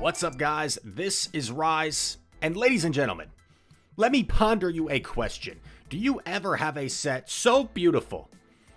What's up, guys? This is Rise, and ladies and gentlemen, let me ponder you a question. Do you ever have a set so beautiful,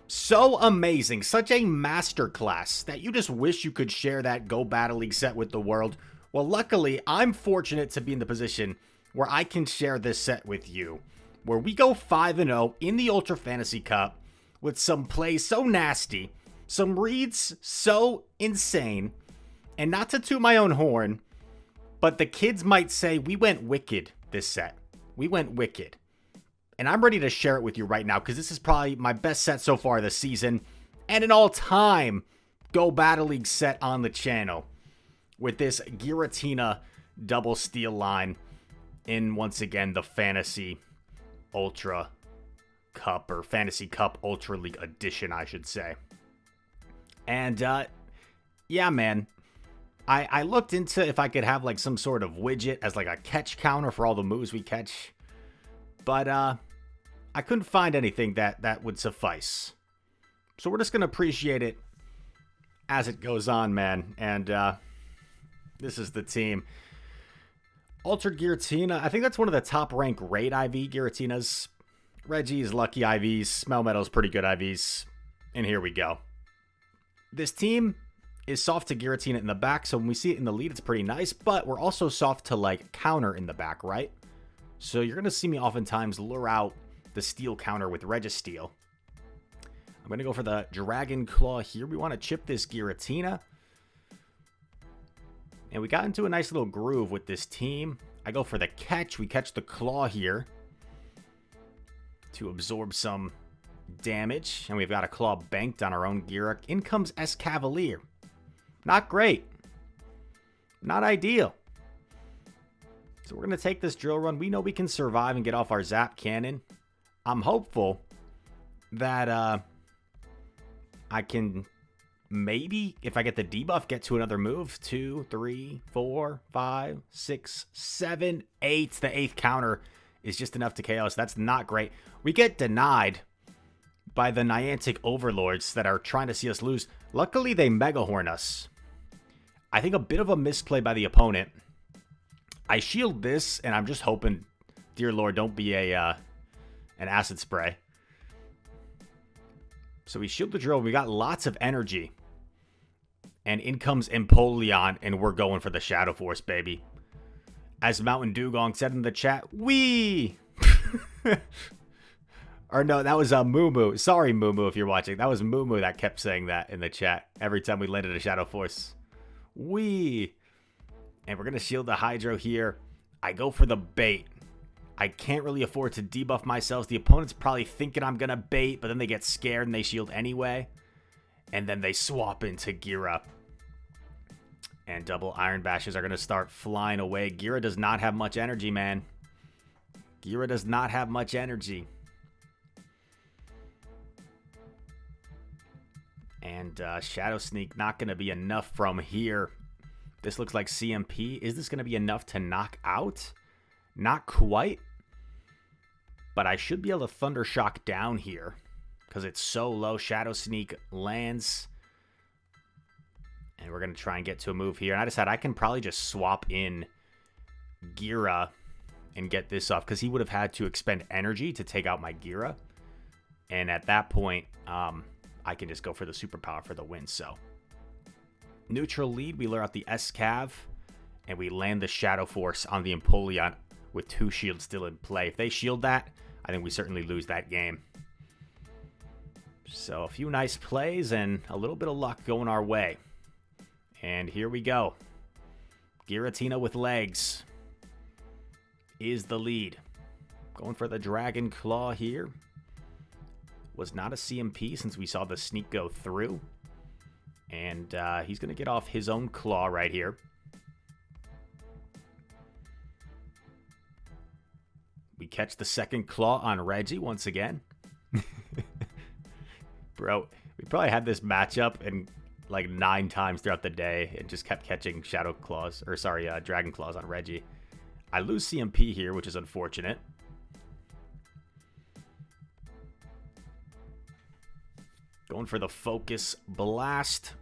so amazing, such a masterclass that you just wish you could share that Go Battle League set with the world? Well, luckily, I'm fortunate to be in the position where I can share this set with you, where we go 5-0 in the Ultra Fantasy Cup with some plays so nasty, some reads so insane, and not to toot my own horn, but the kids might say we went wicked this set. We went wicked. And I'm ready to share it with you right now because this is probably my best set so far this season and an all-time Go Battle League set on the channel with this Giratina double steal line in, once again, the Fantasy Ultra Cup, or Fantasy Cup Ultra League Edition, I should say. And, yeah, man. I looked into if I could have like some sort of widget as like a catch counter for all the moves we catch. But I couldn't find anything that would suffice. So we're just going to appreciate it as it goes on, man. And this is the team. Altered Giratina. I think that's one of the top ranked raid IV Giratinas. Reggie's lucky IVs. Melmetal's pretty good IVs. And here we go. This team is soft to Giratina in the back, so when we see it in the lead, it's pretty nice, but we're also soft to, like, counter in the back, right? So you're going to see me oftentimes lure out the steal counter with Registeel. I'm going to go for the Dragon Claw here. We want to chip this Giratina. And we got into a nice little groove with this team. I go for the catch. We catch the Claw here to absorb some damage. And we've got a Claw banked on our own Gira. In comes Escavalier. Not great. Not ideal. So we're going to take this drill run. We know we can survive and get off our Zap Cannon. I'm hopeful that I can maybe, if I get the debuff, get to another move. 2, 3, 4, 5, 6, 7, 8. The 8th counter is just enough to KO us. That's not great. We get denied by the Niantic overlords that are trying to see us lose. Luckily, they Mega Horn us. I think a bit of a misplay by the opponent. I shield this, and I'm just hoping, dear Lord, don't be an acid spray. So we shield the drill. We got lots of energy. And in comes Empoleon, and we're going for the Shadow Force, baby. As Mountain Dugong said in the chat, wee! Or no, that was Moo Moo. Sorry, Moo Moo, if you're watching. That was Moo Moo that kept saying that in the chat every time we landed a Shadow Force. Wee! And we're going to shield the Hydro here. I go for the bait. I can't really afford to debuff myself. The opponent's probably thinking I'm going to bait, but then they get scared and they shield anyway. And then they swap into Gira. And double Iron Bashes are going to start flying away. Gira does not have much energy, man. Gira does not have much energy. And Shadow Sneak not going to be enough from here. This looks like CMP. Is this going to be enough to knock out? Not quite. But I should be able to Thunder Shock down here because it's so low. Shadow Sneak lands. And we're going to try and get to a move here. And I decided I can probably just swap in Gira and get this off because he would have had to expend energy to take out my Gira. And at that point, I can just go for the superpower for the win. So neutral lead, we lure out the Escav, and we land the Shadow Force on the Empoleon with 2 shields still in play. If they shield that, I think we certainly lose that game. So a few nice plays and a little bit of luck going our way. And here we go. Giratina with legs is the lead. Going for the Dragon Claw here. Was not a CMP since we saw the sneak go through. And he's going to get off his own Claw right here. We catch the second Claw on Reggie once again. Bro, we probably had this matchup and like 9 times throughout the day and just kept catching Shadow Claws, or sorry, Dragon Claws on Reggie. I lose CMP here, which is unfortunate. Going for the Focus Blast.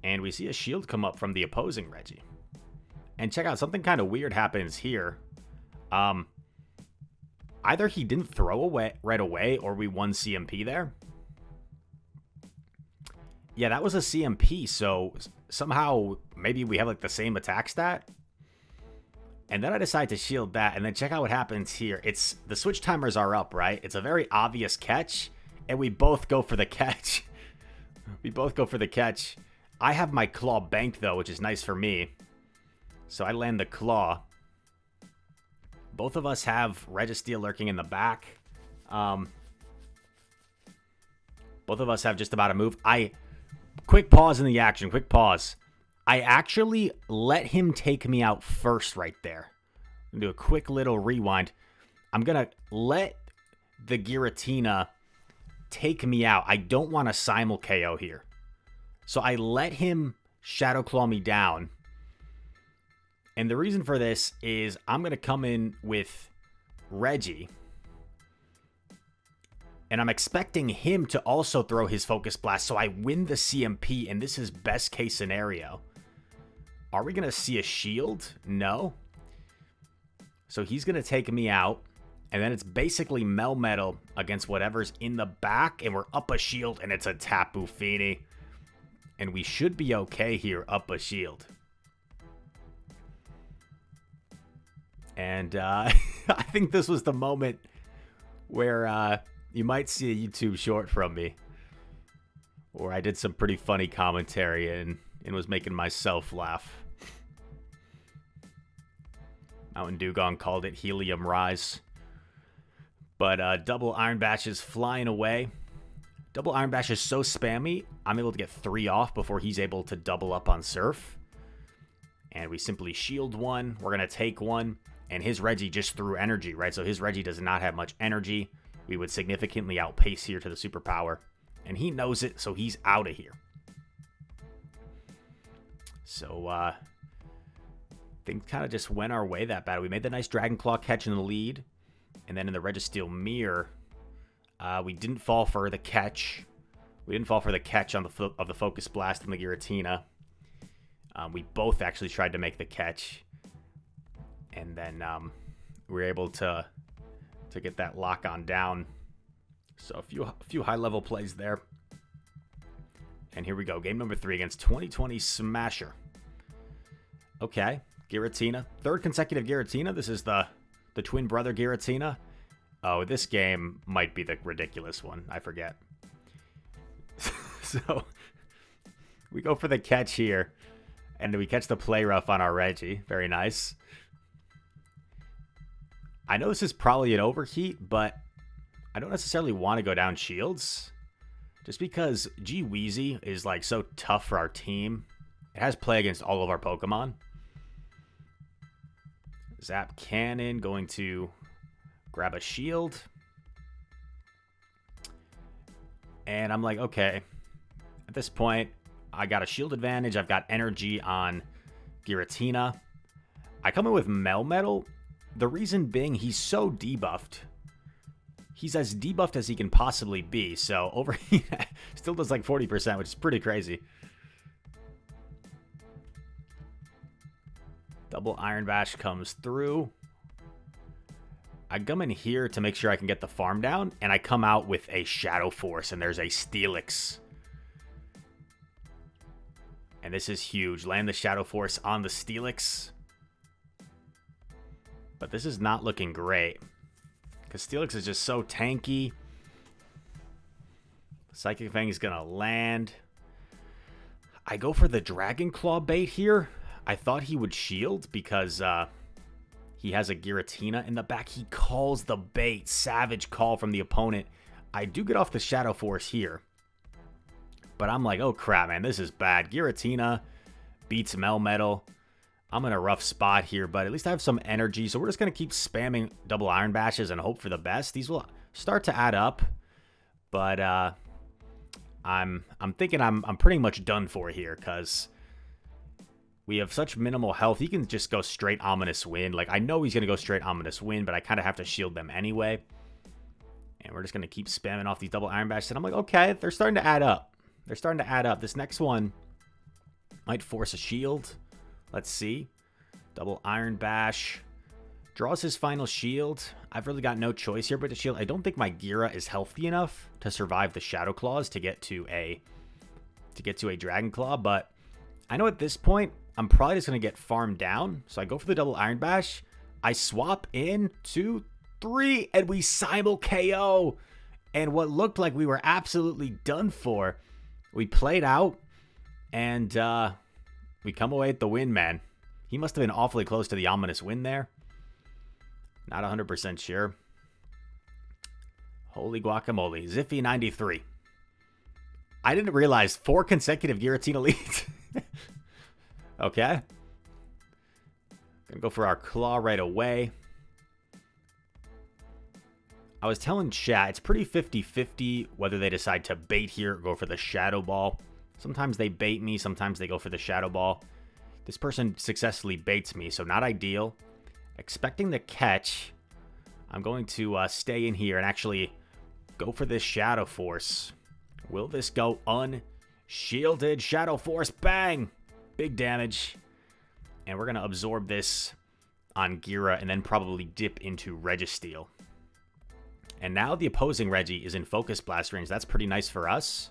And we see a shield come up from the opposing Reggie. And check out, something kind of weird happens here. Either he didn't throw away right away, or we won CMP there. Yeah, that was a CMP, so somehow maybe we have like the same attack stat. And then I decide to shield that, and then check out what happens here. It's the switch timers are up, right? It's a very obvious catch, and we both go for the catch. We both go for the catch. I have my claw banked, though, which is nice for me. So I land the claw. Both of us have Registeel lurking in the back. Both of us have just about a move. Quick pause in the action. Quick pause. I actually let him take me out first right there. I'm gonna do a quick little rewind. I'm going to let the Giratina take me out. I don't want a simul KO here. So I let him Shadow Claw me down. And the reason for this is I'm going to come in with Reggie. And I'm expecting him to also throw his Focus Blast, so I win the CMP, and this is best case scenario. Are we going to see a shield? No. So he's going to take me out, and then it's basically Melmetal against whatever's in the back, and we're up a shield, and it's a Tapu Fini. And we should be okay here, up a shield. And I think this was the moment where you might see a YouTube short from me, where I did some pretty funny commentary and was making myself laugh. Mountain Dugong called it Helium Rise. But double Iron Bash is flying away. Double Iron Bash is so spammy, I'm able to get 3 off before he's able to double up on Surf. And we simply shield one. We're going to take one. And his Reggie just threw energy, right? So his Reggie does not have much energy. We would significantly outpace here to the superpower. And he knows it, so he's out of here. So, things kind of just went our way that bad. We made the nice Dragon Claw catch in the lead. And then in the Registeel Mirror, we didn't fall for the catch. We didn't fall for the catch on the Focus Blast and the Giratina. We both actually tried to make the catch. And then we were able to get that lock on down. So a few high-level plays there. And here we go. Game number 3 against 2020 Smasher. Okay. Giratina. 3rd consecutive Giratina. This is the twin brother Giratina. Oh, this game might be the ridiculous one. I forget. So we go for the catch here. And we catch the play rough on our Reggie. Very nice. I know this is probably an overheat, but I don't necessarily want to go down shields. Just because G Weezy is like so tough for our team. It has play against all of our Pokemon. Zap Cannon going to grab a shield. And I'm like, okay. At this point, I got a shield advantage. I've got energy on Giratina. I come in with Melmetal. The reason being, he's so debuffed. He's as debuffed as he can possibly be. So overheat still does like 40%, which is pretty crazy. Double Iron Bash comes through. I come in here to make sure I can get the farm down. And I come out with a Shadow Force. And there's a Steelix. And this is huge. Land the Shadow Force on the Steelix. But this is not looking great. Because Steelix is just so tanky. Psychic Fang is going to land. I go for the Dragon Claw bait here. I thought he would shield because he has a Giratina in the back. He calls the bait. Savage call from the opponent. I do get off the Shadow Force here. But I'm like, oh crap, man. This is bad. Giratina beats Melmetal. I'm in a rough spot here, but at least I have some energy. So we're just going to keep spamming double Iron Bashes and hope for the best. These will start to add up. But I'm thinking I'm pretty much done for here because we have such minimal health. He can just go straight Ominous Wind. Like, I know he's going to go straight Ominous Wind, but I kind of have to shield them anyway. And we're just going to keep spamming off these double Iron Bashes. And I'm like, okay, they're starting to add up. They're starting to add up. This next one Might force a shield. Let's see. Double Iron Bash. Draws his final shield. I've really got no choice here but to shield. I don't think my Gira is healthy enough to survive the Shadow Claws to get to a Dragon Claw, but I know at this point I'm probably just going to get farmed down. So I go for the double Iron Bash. I swap in 2, 3, and we simul KO. And what looked like we were absolutely done for, we played out, and we come away with the win, man. He must have been awfully close to the ominous win there. Not 100% sure. Holy guacamole. Ziffy 93. I didn't realize 4 consecutive Giratina leads. Okay. Gonna go for our Claw right away. I was telling chat, it's pretty 50-50 whether they decide to bait here or go for the Shadow Ball. Sometimes they bait me, sometimes they go for the Shadow Ball. This person successfully baits me, so not ideal. Expecting the catch, I'm going to stay in here and actually go for this Shadow Force. Will this go unshielded? Shadow Force, bang! Big damage. And we're going to absorb this on Gira and then probably dip into Registeel. And now the opposing Reggie is in Focus Blast range. That's pretty nice for us.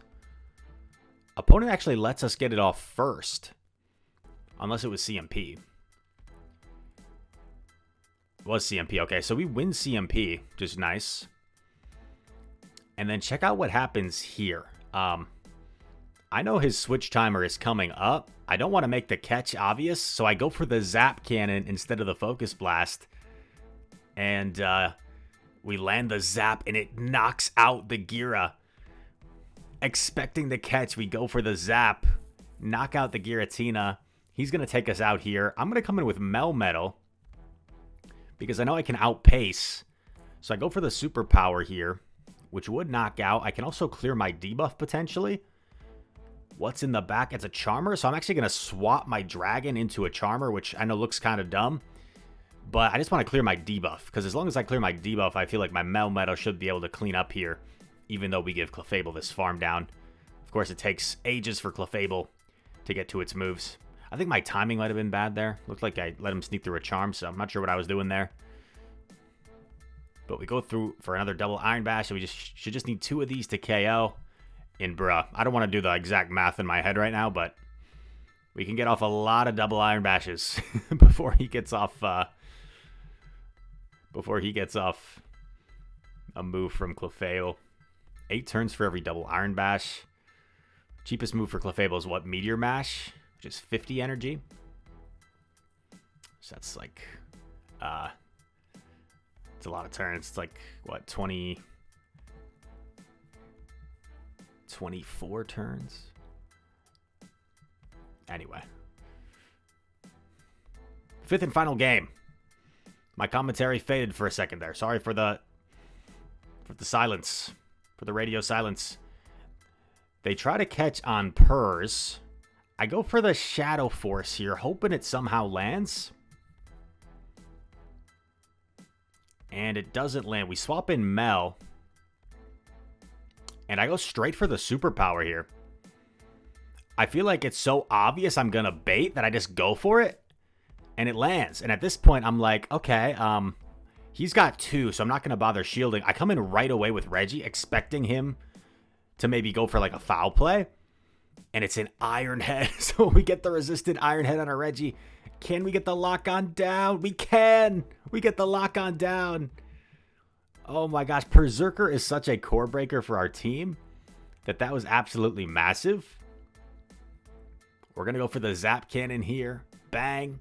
Opponent actually lets us get it off first. Unless it was CMP. It was CMP. Okay, so we win CMP, which is nice. And then check out what happens here. I know his switch timer is coming up. I don't want to make the catch obvious, so I go for the Zap Cannon instead of the Focus Blast. And we land the Zap, and it knocks out the Gira. Expecting the catch, we go for the Zap. Knock out the Giratina. He's going to take us out here. I'm going to come in with Melmetal, because I know I can outpace. So I go for the Superpower here, which would knock out. I can also clear my debuff potentially. What's in the back? It's a Charmer, so I'm actually going to swap my Dragon into a Charmer, which I know looks kind of dumb. But I just want to clear my debuff, because as long as I clear my debuff, I feel like my Melmetal should be able to clean up here, even though we give Clefable this farm down. Of course, it takes ages for Clefable to get to its moves. I think my timing might have been bad there. Looked like I let him sneak through a Charm, so I'm not sure what I was doing there. But we go through for another double Iron Bash, and we should just need 2 of these to KO. And bruh, I don't want to do the exact math in my head right now, but we can get off a lot of double Iron Bashes before he gets off a move from Clefable. 8 turns for every double Iron Bash. Cheapest move for Clefable is what? Meteor Mash, which is 50 energy. So that's like, it's a lot of turns. It's like, what, 24 turns? Anyway. 5th and final game. My commentary faded for a second there. Sorry for the silence. For the radio silence. They try to catch on Purrs. I go for the Shadow Force here, hoping it somehow lands. And it doesn't land. We swap in Mel. And I go straight for the Superpower here. I feel like it's so obvious I'm going to bait that I just go for it. And it lands. And at this point, I'm like, okay, he's got 2, so I'm not going to bother shielding. I come in right away with Reggie, expecting him to maybe go for like a foul play. And it's an Iron Head. So we get the resisted Iron Head on our Reggie. Can we get the lock on down? We can. We get the lock on down. Oh my gosh. Berserker is such a core breaker for our team that was absolutely massive. We're going to go for the Zap Cannon here. Bang.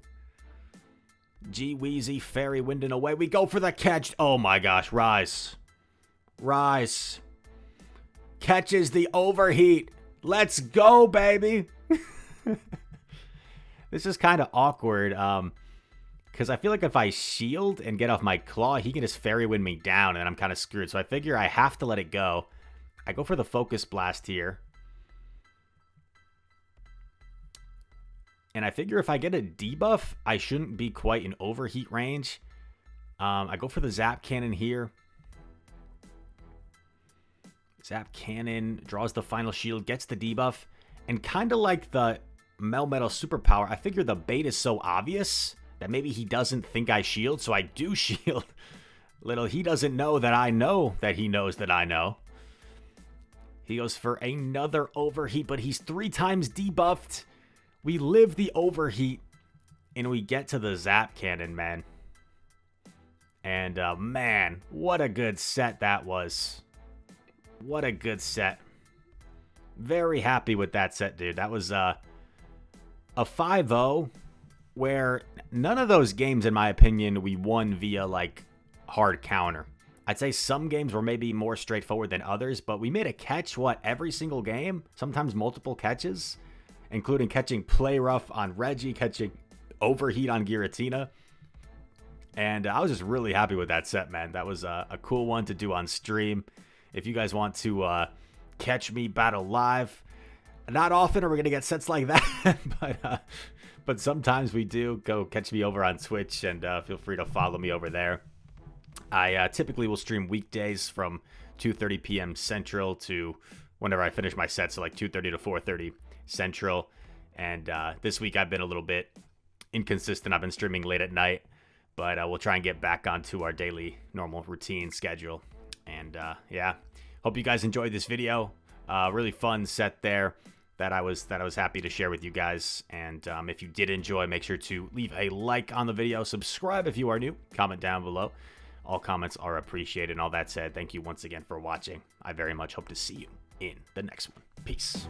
G-Weezy, Fairy, Wind and away. We go for the catch. Oh my gosh. Rise. Rise. Catches the overheat. Let's go, baby. This is kind of awkward. Because I feel like if I shield and get off my claw, he can just Fairy Wind me down, and I'm kind of screwed. So I figure I have to let it go. I go for the Focus Blast here. And I figure if I get a debuff, I shouldn't be quite in overheat range. I go for the Zap Cannon here. Zap Cannon draws the final shield, gets the debuff. And kind of like the Melmetal Superpower, I figure the bait is so obvious that maybe he doesn't think I shield, so I do shield. Little he doesn't know that I know that he knows that I know. He goes for another overheat, but he's 3 times debuffed. We live the overheat, and we get to the Zap Cannon, man. And, man, what a good set that was. What a good set. Very happy with that set, dude. That was, a 5-0 where none of those games, in my opinion, we won via, like, hard counter. I'd say some games were maybe more straightforward than others, but we made a catch, every single game? Sometimes multiple catches, including catching Play Rough on Reggie, catching Overheat on Giratina. And I was just really happy with that set, man. That was a cool one to do on stream. If you guys want to catch me battle live, not often are we going to get sets like that, but sometimes we do. Go catch me over on Twitch, and feel free to follow me over there. I typically will stream weekdays from 2:30 p.m. Central to whenever I finish my sets, so like 2:30 to 4:30 Central. And this week I've been a little bit inconsistent. I've been streaming late at night, but we'll try and get back onto our daily normal routine schedule. And yeah, hope you guys enjoyed this video. Really fun set there that I was happy to share with you guys. And if you did enjoy, make sure to leave a like on the video, subscribe if you are new, comment down below. All comments are appreciated. And all that said, thank you once again for watching. I very much hope to see you in the next one. Peace.